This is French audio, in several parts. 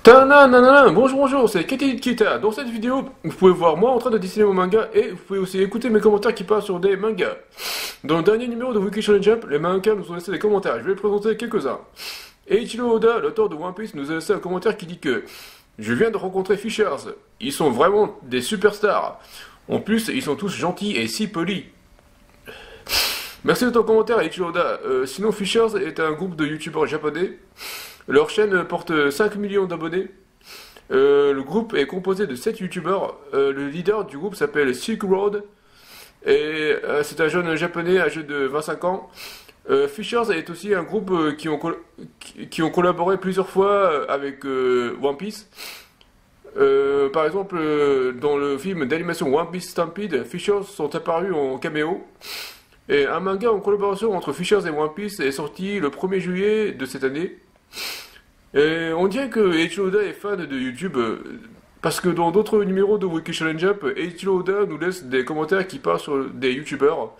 Tananana, bonjour, bonjour, c'est Keti Kita. Dans cette vidéo, vous pouvez voir moi en train de dessiner mon manga et vous pouvez aussi écouter mes commentaires qui parlent sur des mangas. Dans le dernier numéro de Wiki Shonen Jump, les mangas nous ont laissé des commentaires. Je vais présenter quelques-uns. Eiichiro Oda, l'auteur de One Piece, nous a laissé un commentaire qui dit que je viens de rencontrer Fishers. Ils sont vraiment des superstars. En plus, ils sont tous gentils et si polis. Merci de ton commentaire, Eiichiro Oda. Sinon, Fishers est un groupe de youtubeurs japonais. Leur chaîne porte 5 millions d'abonnés. Le groupe est composé de 7 youtubeurs. Le leader du groupe s'appelle Silk Road. Et c'est un jeune japonais âgé de 25 ans. Fishers est aussi un groupe qui ont collaboré plusieurs fois avec One Piece. Par exemple, dans le film d'animation One Piece Stampede, Fishers sont apparus en caméo. Et un manga en collaboration entre Fishers et One Piece est sorti le 1er juillet de cette année. Et on dirait que Eiichiro Oda est fan de YouTube, parce que dans d'autres numéros de Wiki Shonen Jump, Eiichiro Oda nous laisse des commentaires qui parlent sur des YouTubeurs.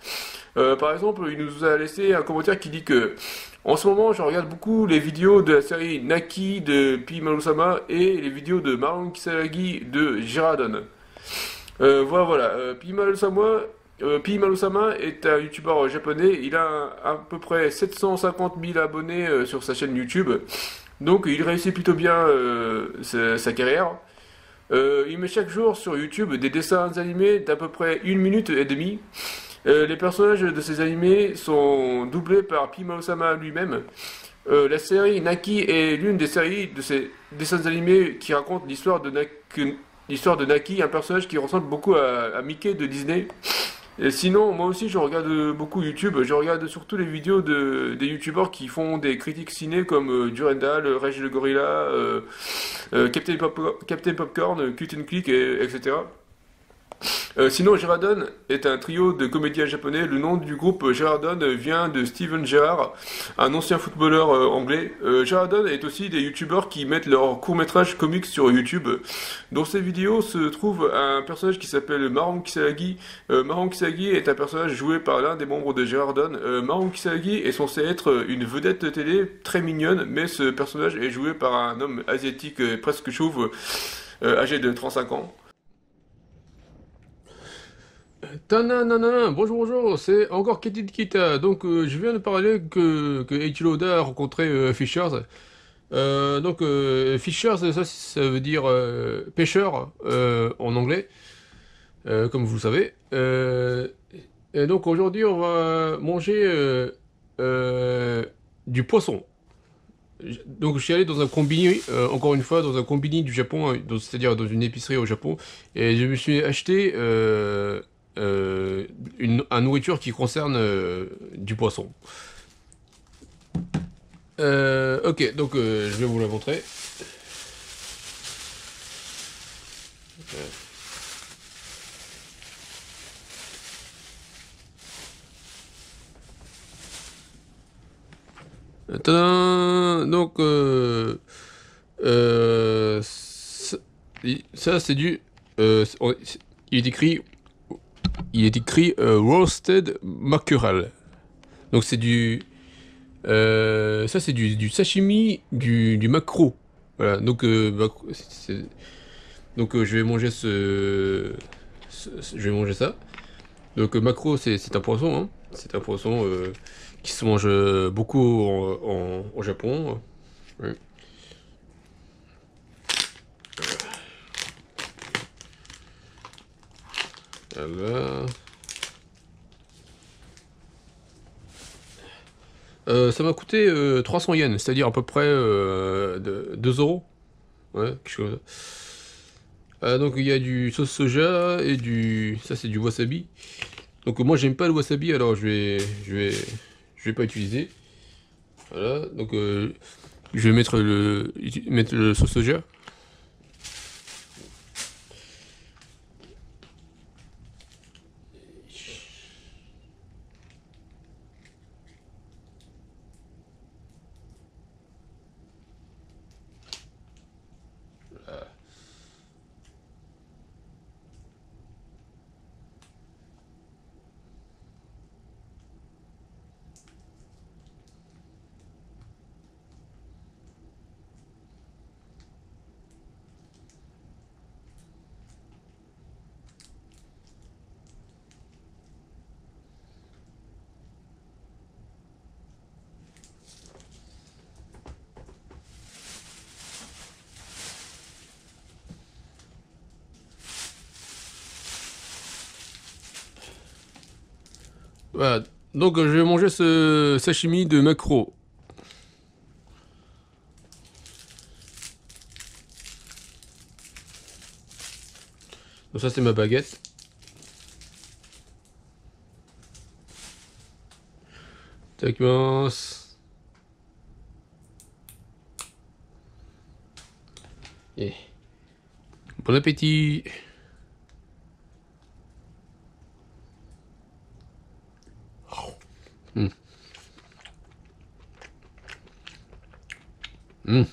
Par exemple, il nous a laissé un commentaire qui dit que en ce moment, je regarde beaucoup les vidéos de la série Naki de Pi Maru-sama et les vidéos de Maron Kisaragi de Jiradon. Voilà. Pi Maru-sama est un youtubeur japonais. Il a à peu près 750 000 abonnés sur sa chaîne YouTube. Donc il réussit plutôt bien sa carrière. Il met chaque jour sur YouTube des dessins animés d'à peu près 1 minute et demie. Les personnages de ces animés sont doublés par Pima Osama lui-même. La série Naki est l'une des séries de ces dessins animés qui raconte l'histoire de Naki, un personnage qui ressemble beaucoup à Mickey de Disney. Et sinon, moi aussi, je regarde beaucoup YouTube. Je regarde surtout les vidéos des youtubeurs qui font des critiques ciné comme Durandal, Rage le Gorilla, Captain Popcorn, Cut and Click, etc. Sinon, Gerardon est un trio de comédiens japonais. Le nom du groupe Gerardon vient de Steven Gerrard, un ancien footballeur anglais. Gerardon est aussi des youtubeurs qui mettent leurs courts-métrages comics sur YouTube. Dans ces vidéos se trouve un personnage qui s'appelle Maron Kisaragi. Maron Kisaragi est un personnage joué par l'un des membres de Gerardon. Maron Kisaragi est censé être une vedette télé très mignonne, mais ce personnage est joué par un homme asiatique presque chauve, âgé de 35 ans. Tananana, bonjour, bonjour, c'est encore Keti Kita. Donc, je viens de parler que Eiichiro Oda a rencontré Fishers. Fishers, ça veut dire pêcheur en anglais, comme vous le savez. Et donc, aujourd'hui, on va manger du poisson. Donc, je suis allé dans un combini, encore une fois, dans un combini du Japon, hein, c'est-à-dire dans une épicerie au Japon, et je me suis acheté une nourriture qui concerne du poisson. Ok, donc je vais vous la montrer. Tadam. Donc, ça, ça, c'est du. Il est écrit, roasted mackerel. Donc c'est ça c'est du sashimi du maquereau. Voilà. Donc je vais manger je vais manger ça. Donc maquereau c'est un poisson, hein. C'est un poisson qui se mange beaucoup au Japon. Ouais. Voilà. Ça m'a coûté 300 yens, c'est-à-dire à peu près 2 euros. Ouais, quelque chose comme ça. Donc il y a du sauce soja et du. Ça c'est du wasabi. Donc moi j'aime pas le wasabi, alors je vais pas utiliser. Voilà, donc je vais mettre le sauce soja. Voilà. Donc je vais manger ce sashimi de maquereau. Donc ça c'est ma baguette. Takimasu. Et bon appétit. Mm.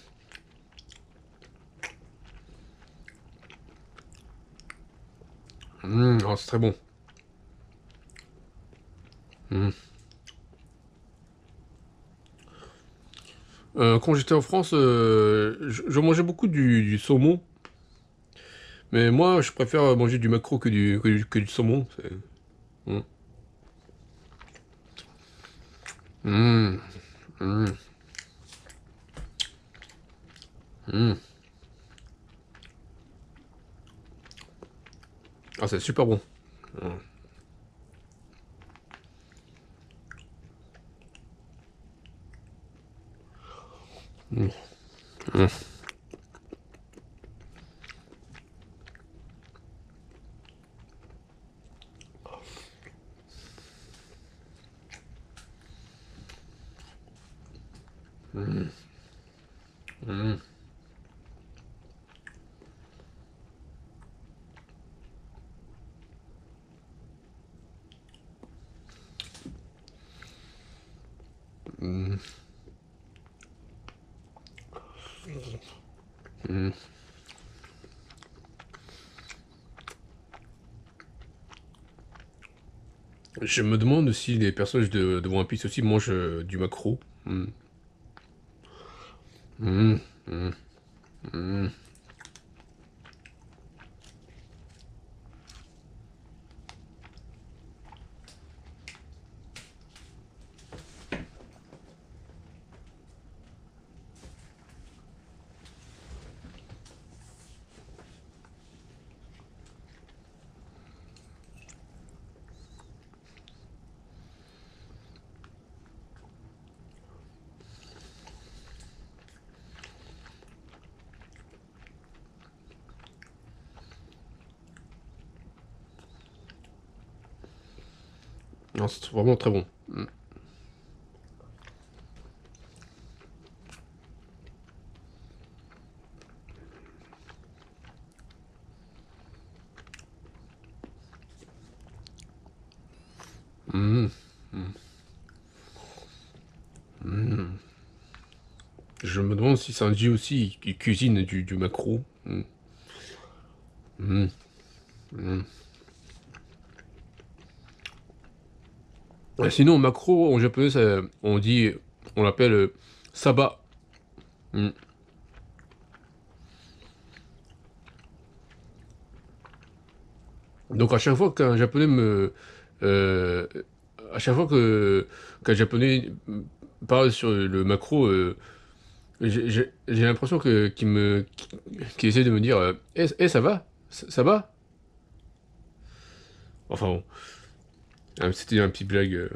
Mm. Oh, c'est très bon. Mm. Quand j'étais en France, je mangeais beaucoup du saumon. Mais moi, je préfère manger du maquereau que du saumon. Mm. Mm. Mm. Mm. Ah, c'est super bon. Mm. Mm. Mm. Mm. Mm. Mm. Je me demande si les personnages de One Piece aussi mangent du maquereau. Mm. Mm. Mm. Mm. Non, c'est vraiment très bon. Mm. Mm. Mm. Mm. Je me demande si Sanji aussi il cuisine du maquereau. Mm. Mm. Mm. Sinon, maquereau en japonais, on dit, on l'appelle saba. Mm. Donc à chaque fois qu'un japonais euh, à chaque fois qu'un japonais parle sur le maquereau, j'ai l'impression qu'il essaie de me dire, ça va, ça va. Enfin bon, c'était un petit blague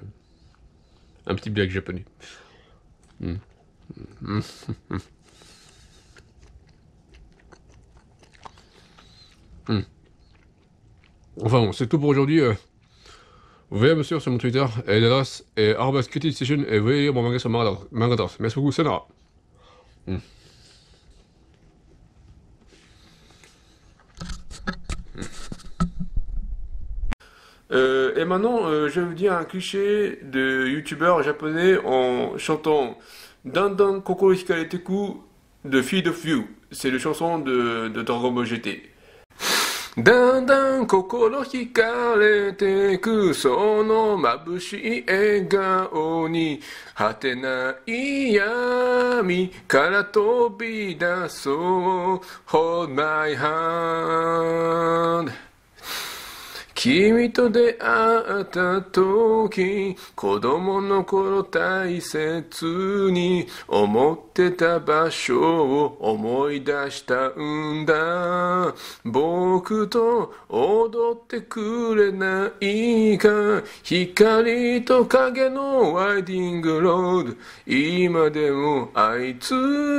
japonais. Mm. Mm. Mm. Enfin bon, c'est tout pour aujourd'hui. Vous voyez me suivre sur mon Twitter, et l'adresse est @criticalstation, et vous voyez lire mon manga sur Mangatorse. Merci beaucoup, Senara. Mm. Et maintenant, je vais vous dire un cliché de youtubeur japonais en chantant Dandan Kokoro Hikareteku de Feed of You. C'est la chanson de Dragon Ball GT. だんだん心惹かれてくその眩しい笑顔に果てない闇から飛び出そう Hold my hand 君と出会った時、子供の頃大切に思ってた場所を思い出したんだ。僕と踊ってくれないか、光と影のワイディングロード、今でもあいつ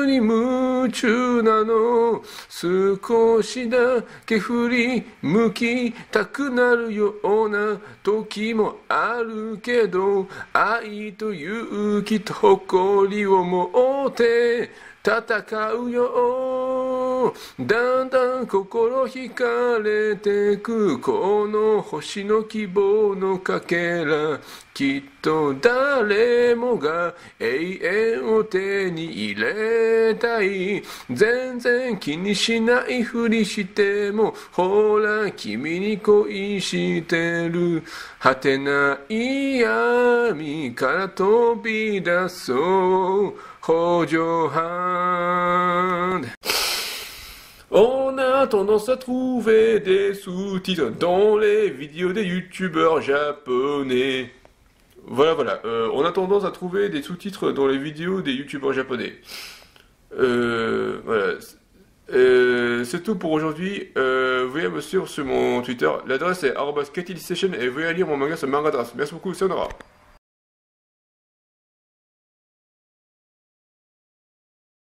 に夢中なの。少しだけ振り向きたくなるような時もあるけど、愛と勇気と誇りを持って戦うよ。だんだん心惹かれてくこの星の希望のかけら、きっと誰もが永遠を手に入れたい。全然気にしないふりしても、ほら君に恋してる。果てない闇から飛び出そう、北条半。On a tendance à trouver des sous-titres dans les vidéos des youtubeurs japonais. Voilà. On a tendance à trouver des sous-titres dans les vidéos des youtubeurs japonais. Voilà. C'est tout pour aujourd'hui. Veuillez me suivre sur mon Twitter. L'adresse est @KTDStation et veuillez lire mon manga sur Mangadras. Merci beaucoup, sayonara.